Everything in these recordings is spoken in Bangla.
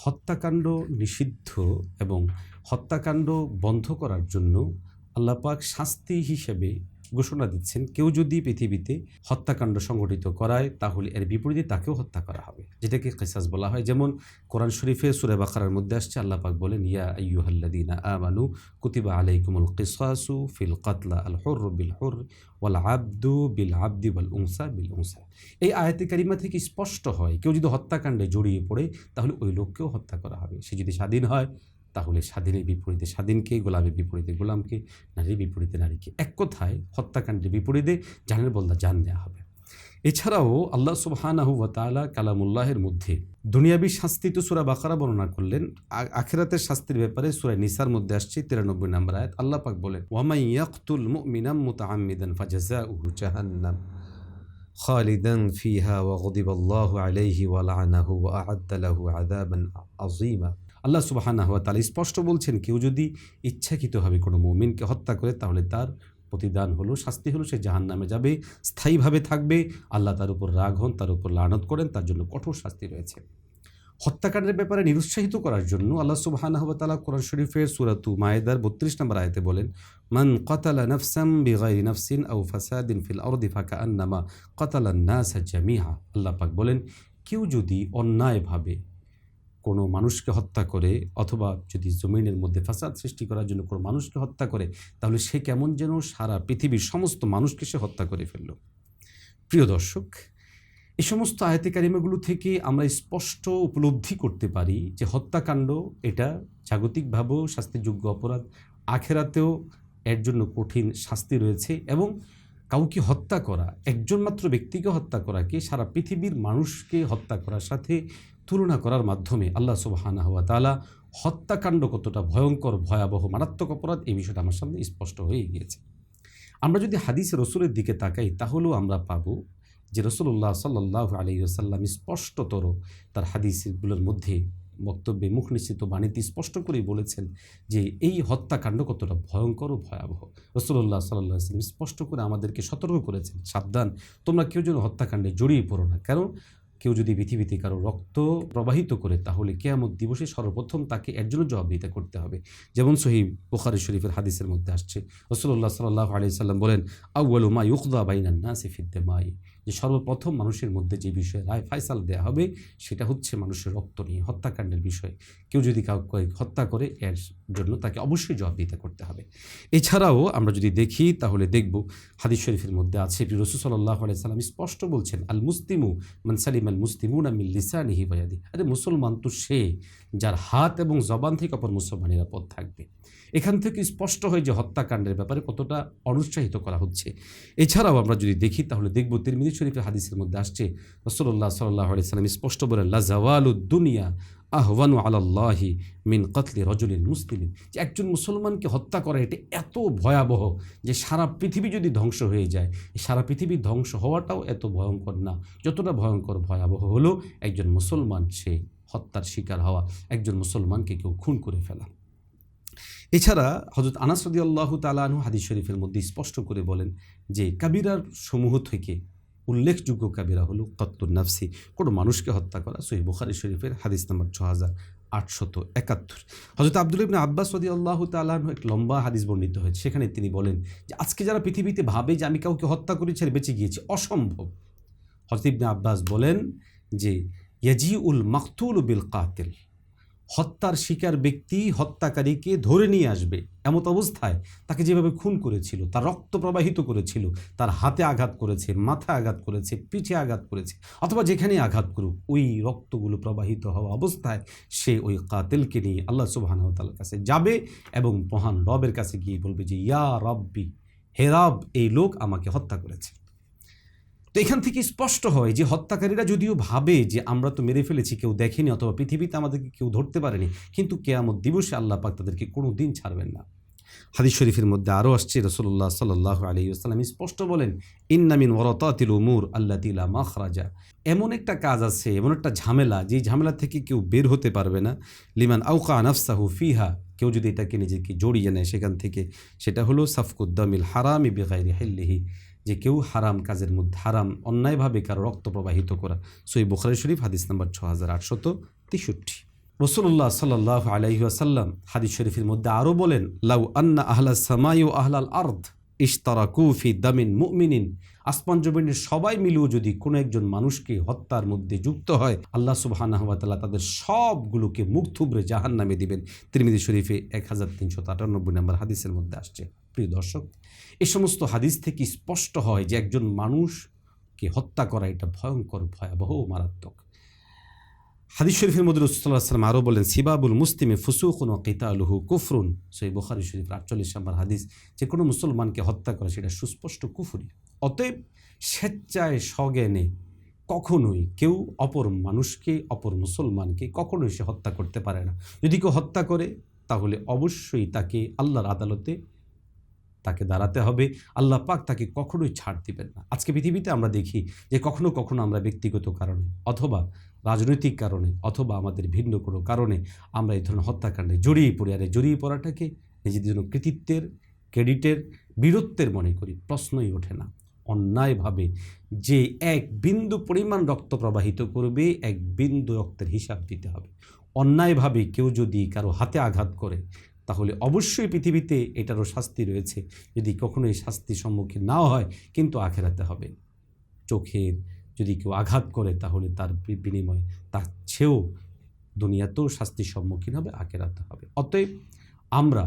হত্যাকাণ্ড নিষিদ্ধ এবং হত্যাকাণ্ড বন্ধ করার জন্য আল্লাহ পাক শাস্তি হিসেবে ঘোষণা দিচ্ছেন, কেউ যদি পৃথিবীতে হত্যাকাণ্ড সংঘটিত করায় তাহলে এর বিপরীতে তাকেও হত্যা করা হবে, যেটাকে কিসাস বলা হয়। যেমন কোরআন শরীফে সূরা বাকারার মধ্যে আসছে, আল্লাহ পাক বলেন, ইয়া আইয়ুহাল্লাযীনা আমানু কুতিবা আলাইকুমুল কিসাসু ফিল কাতলা আল হুররু বিল হুরর ওয়াল আবদু বিল আবদি ওয়াল উনসা বিল উনসা। এই আয়াতে কারিমা থেকে স্পষ্ট হয়, কেউ যদি হত্যাকাণ্ডে জড়িয়ে পড়ে তাহলে ওই লোককেও হত্যা করা হবে। সে যদি স্বাধীন হয় তাহলে স্বাধীনের বিপরীতে স্বাধীনকে, গোলামের বিপরীতে গোলামকে, নারীর বিপরীতে নারীকে, এক কথায় হত্যাকাণ্ডের বিপরীতে জানের বদলা জান দেওয়া হবে। এছাড়াও আল্লাহ সুবহানাহু ওয়া তাআলা কালামুল্লাহের মধ্যে দুনিয়াবী শাস্তি তো সূরা বাকারা বর্ণনা করলেন, আখিরাতের শাস্তির ব্যাপারে সূরা নিসার মধ্যে আসছে 93 নম্বর আয়াত। আল্লাহ পাক বলেন, ওয়া মান ইয়াকতুল মুমিনাম মুতাআম্মিদান ফাজাযাউহু জাহান্নাম খালিদান ফিহা ওয়া গদিবাল্লাহু আলাইহি ওয়া লা'নাহু ওয়া আ'আদ্দা লাহু আযাবান আযীমা। আল্লাহ সুবহানাহু ওয়া তাআলা স্পষ্ট বলছেন, কেউ যদি ইচ্ছাকৃতভাবে কোনো মুমিনকে হত্যা করে তাহলে তার প্রতিদান হলো, শাস্তি হলো, সে জাহান্নামে যাবে, স্থায়ীভাবে থাকবে। আল্লাহ তার উপর রাগ হন, তার উপর লানত করেন, তার জন্য কঠোর শাস্তি রয়েছে। হত্যাকাণ্ডের ব্যাপারে নিরুৎসাহিত করার জন্য আল্লাহ সুবহানাহু ওয়া তাআলা কোরআন শরীফের সূরাতু মায়েদার 32 নম্বর আয়াতে বলেন, মান কাতালা নাফসান বিগাইরি নাফসিন আও ফাসাদিন ফিল আরদি ফাকাআন্নামা কাতালান নাসা জামিআ। আল্লাহ পাক বলেন, কেউ যদি অন্যায়ভাবে কোনো মানুষকে হত্যা করে অথবা যদি জমিনের মধ্যে ফাসাদ সৃষ্টি করার জন্য কোনো মানুষকে হত্যা করে, তাহলে সে কেমন যেন সারা পৃথিবীর সমস্ত মানুষকে সে হত্যা করে ফেলল। প্রিয় দর্শক, এই সমস্ত আয়াতে কারিমাগুলো থেকে আমরা স্পষ্ট উপলব্ধি করতে পারি যে হত্যাকাণ্ড এটা জাগতিকভাবেও শাস্তিযোগ্য অপরাধ, আখেরাতেও এর জন্য কঠিন শাস্তি রয়েছে। এবং কাউকে হত্যা করা, একজন মাত্র ব্যক্তিকে হত্যা করাকে সারা পৃথিবীর মানুষকে হত্যা করার সাথে তুলনা করার মাধ্যমে আল্লাহ সুবহানাহু ওয়া তাআলা হত্যাকাণ্ড কতটা ভয়ঙ্কর, ভয়াবহ, মারাত্মক অপরাধ, এই বিষয়টা আমার সামনে স্পষ্ট হয়ে গিয়েছে। আমরা যদি হাদিসে রসুলের দিকে তাকাই তাহলেও আমরা পাবো যে রাসূলুল্লাহ সাল্লাল্লাহু আলাইহি ওয়াসাল্লাম স্পষ্টতর তার হাদিসগুলোর মধ্যে বক্তব্যে মুখ নিশ্চিত বাণীতে স্পষ্ট করেই বলেছেন যে এই হত্যাকাণ্ড কতটা ভয়ঙ্কর ও ভয়াবহ। রাসূলুল্লাহ সাল্লাল্লাহু আলাইহি ওয়াসাল্লাম স্পষ্ট করে আমাদেরকে সতর্ক করেছেন, সাবধান, তোমরা কেউ যেন হত্যাকাণ্ডে জড়িয়ে পড়ো না। কারণ কেউ যদি পৃথিবীতে কারো রক্ত প্রবাহিত করে তাহলে কিয়ামত দিবসে সর্বপ্রথম তাকে এর জন্য জবাবদিহিতা করতে হবে। যেমন সহিহ বুখারী শরীফের হাদিসের মধ্যে আসছে, রাসূলুল্লাহ সাল্লাল্লাহু আলাইহি ওয়াসাল্লাম বলেন, আউয়ালু মা ইউকদা বাইনান নাসি ফিদ দিমাই, যে সর্বপ্রথম মানুষের মধ্যে যে বিষয়ে রায় ফায়সালা দেওয়া হবে সেটা হচ্ছে মানুষের রক্ত নিয়ে, হত্যাকাণ্ডের বিষয়। কেউ যদি কাউকে হত্যা করে এর জন্য তাকে অবশ্যই জবাবদিহিতা করতে হবে। এছাড়াও আমরা যদি দেখি তাহলে দেখব হাদিস শরীফের মধ্যে আছে, রাসূল সাল্লাল্লাহু আলাইহি ওয়াসাল্লাম স্পষ্ট বলছেন, আল মুসলিমু মান সালিমাল মুসলিমুনা মিন লিসানিহি ওয়া ইয়াদিহি। আরে মুসলমান তো সে যার হাত এবং জবান থেকে অপর মুসলমান নিরাপদ থাকবে। এখান থেকে স্পষ্ট হয় যে হত্যাকাণ্ডের ব্যাপারে কতটা অনুৎসাহিত করা হচ্ছে। এছাড়াও আমরা যদি দেখি তাহলে দেখব তিরমিজি শরীফের হাদিসের মধ্যে আসছে, রাসূলুল্লাহ সাল্লাল্লাহু আলাইহি ওয়াসাল্লাম স্পষ্ট বলেন, লা জাওয়ালুদ দুনিয়া আহওয়ানু আলাল্লাহি মিন কতলি রাজুলিন মুসলিমিন, যে একজন মুসলমানকে হত্যা করা এটা এত ভয়াবহ যে সারা পৃথিবী যদি ধ্বংস হয়ে যায়, সারা পৃথিবী ধ্বংস হওয়াটাও এত ভয়ঙ্কর না যতটা ভয়ঙ্কর ভয়াবহ হলো একজন মুসলমান সে হত্যার শিকার হওয়া, একজন মুসলমানকে কেউ খুন করে ফেলা। এছাড়া হযরত আনাস রাদিয়াল্লাহু তাআলা আনহু হাদিস শরীফের মধ্যে স্পষ্ট করে বলেন যে কাবিরার সমূহ থেকে উল্লেখযোগ্য কাবিরা হলো কতলুন নাফসি, কোনো মানুষকে হত্যা করা। সহিহ বুখারী শরীফের হাদিস নম্বর 6871। হযরত আব্দুল্লাহ ইবনে আব্বাস রাদিয়াল্লাহু তাআলা আনহু এক লম্বা হাদিস বর্ণিত হয়েছে, সেখানে তিনি বলেন যে আজকে যারা পৃথিবীতে ভাবে যে আমি কাউকে হত্যা করেছি আর বেঁচে গিয়েছি, অসম্ভব। হযরত ইবনে আব্বাস বলেন যে ইয়াজিউল মাকতুল বিল কাতিল, হত্যার শিকার ব্যক্তি হত্যাকারীকে ধরে নিয়ে আসবে, এমত অবস্থায় তাকে যেভাবে খুন করেছিল, তার রক্ত প্রবাহিত করেছিল, তার হাতে আঘাত করেছে, মাথায় আঘাত করেছে, পিঠে আঘাত করেছে, অথবা যেখানে আঘাত করুক ওই রক্তগুলো প্রবাহিত হওয়া অবস্থায় সে ওই কাতিলকে নিয়ে আল্লাহ সুবহানাহু ওয়া তাআলার কাছে যাবে এবং মহান রবের কাছে গিয়ে বলবে যে ইয়া রব্বি, হে রব, এই লোক আমাকে হত্যা করেছে। তো এখান থেকে স্পষ্ট হয় যে হত্যাকারীরা যদিও ভাবে যে আমরা তো মেরে ফেলেছি, কেউ দেখেনি অথবা পৃথিবীতে আমাদেরকে কেউ ধরতে পারেনি, কিন্তু কিয়ামত দিবসে আল্লাহ পাক তাদেরকে কোনো দিন ছাড়বেন না। হাদিস শরীফের মধ্যে আরও আসছে, রাসূলুল্লাহ সাল্লাল্লাহু আলাইহি ওয়াসাল্লাম স্পষ্ট বলেন, ইন্না মিন ওয়ারাতাতিল উমুর আল্লাতী লা মাখরাজা, এমন একটা কাজ আছে, এমন একটা ঝামেলা, যে ঝামেলা থেকে কেউ বের হতে পারবে না, লিমান আওকা নাফসাহু ফিহা, কেউ যদি এটাকে নিজেকে জড়িয়ে নেয় সেখান থেকে, সেটা হলো সাফকুদ্দামিল হারামি বিগাইরি হিল্লিহি, যে কেউ হারাম কাজের মধ্যে, হারাম অন্যায়ভাবে কারো রক্ত প্রবাহিত করা। সহিহ বুখারী শরীফ হাদিস নম্বর 6863। রাসূলুল্লাহ সাল্লাল্লাহু আলাইহি ওয়াসাল্লাম হাদিস শরীফের মধ্যে আরও বলেন, লাউ আন্না আহলাস সামাই ও আহলাল আরদ ইশতারাকু ফি দামিন মুমিনিন, আসমান জমিনের সবাই মিলেও যদি কোনো একজন মানুষকে হত্যার মধ্যে যুক্ত হয়, আল্লাহ সুবহানাহু ওয়া তাআলা তাদের সবগুলোকে মুখ থুবড়ে জাহান্নামে দিবেন। তিরমিজি শরীফে 1398 নম্বর হাদিসের মধ্যে আসছে। প্রিয় দর্শক, এই সমস্ত হাদিস থেকে স্পষ্ট হয় যে একজন মানুষকে হত্যা করা এটা ভয়ঙ্কর, ভয়াবহ, মারাত্মক। হাদিস শরীফের মধ্যে রাসূলুল্লাহ সাল্লাল্লাহু আলাইহি ওয়াসাল্লাম আরও বলেন, সিবাবুল মুসলিমি ফুসুকুন ওয়া কিতালুহু কুফরুন। সহিহ বুখারী শরীফ 48 নম্বর হাদিস, যে কোনো মুসলমানকে হত্যা করা সেটা সুস্পষ্ট কুফরি। অতএব স্বেচ্ছায় সজ্ঞানে কখনোই কেউ অপর মানুষকে, অপর মুসলমানকে কখনোই সে হত্যা করতে পারে না। যদি কেউ হত্যা করে তাহলে অবশ্যই তাকে আল্লাহর আদালতে তাকে দাঁড়াতে হবে। আল্লাহ পাক তাকে কখনোই ছাড় দিবেন না। আজকে পৃথিবীতে আমরা দেখি যে কখনো কখনো আমরা ব্যক্তিগত কারণে অথবা রাজনৈতিক কারণে অথবা আমাদের ভিন্ন কোনো কারণে আমরা এই ধরনের হত্যাকাণ্ডে জড়িয়ে পড়ি। আর এই জড়িয়ে পড়াটাকে নিজেদের জন্য কৃতিত্বের, ক্রেডিটের, বীরত্বের মনে করি। প্রশ্নই ওঠে না। অন্যায়ভাবে যে এক বিন্দু পরিমাণ রক্ত প্রবাহিত করবে, এক বিন্দু রক্তের হিসাব দিতে হবে। অন্যায়ভাবে কেউ যদি কারো হাতে আঘাত করে তাহলে অবশ্যই পৃথিবীতে এটারও শাস্তি রয়েছে। যদি কখনো এই শাস্তির সম্মুখীন নাও হয়, কিন্তু আখেরাতে হবে। চোখের যদি কেউ আঘাত করে তাহলে তার বিনিময়ে তার চেয়েও দুনিয়াতেও শাস্তির সম্মুখীন হবে, আখেরাতে হবে। অতএব আমরা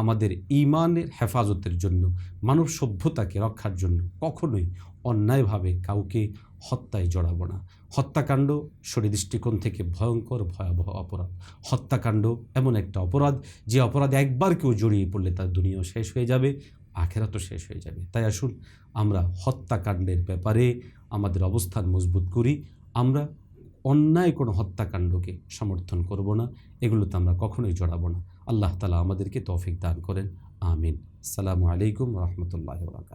আমাদের ঈমানের হেফাজতের জন্য, মানব সভ্যতাকে রক্ষার জন্য কখনোই অন্যায়ভাবে কাউকে হত্যায় জড়াবো না। হত্যাকাণ্ড শরীর দৃষ্টিকোণ থেকে ভয়ঙ্কর, ভয়াবহ অপরাধ। হত্যাকাণ্ড এমন একটা অপরাধ যে অপরাধে একবার কেউ জড়িয়ে পড়লে তার দুনিয়াও শেষ হয়ে যাবে, আখেরাতও শেষ হয়ে যাবে। তাই আসুন আমরা হত্যাকাণ্ডের ব্যাপারে আমাদের অবস্থান মজবুত করি। আমরা অন্যায় কোনো হত্যাকাণ্ডকে সমর্থন করব না, এগুলোতে আমরা কখনোই জড়াবো না। আল্লাহ তাআলা আমাদেরকে তৌফিক দান করেন। আমিন। আসসালামু আলাইকুম ওয়া রাহমাতুল্লাহি ওয়া বারাকাতুহু।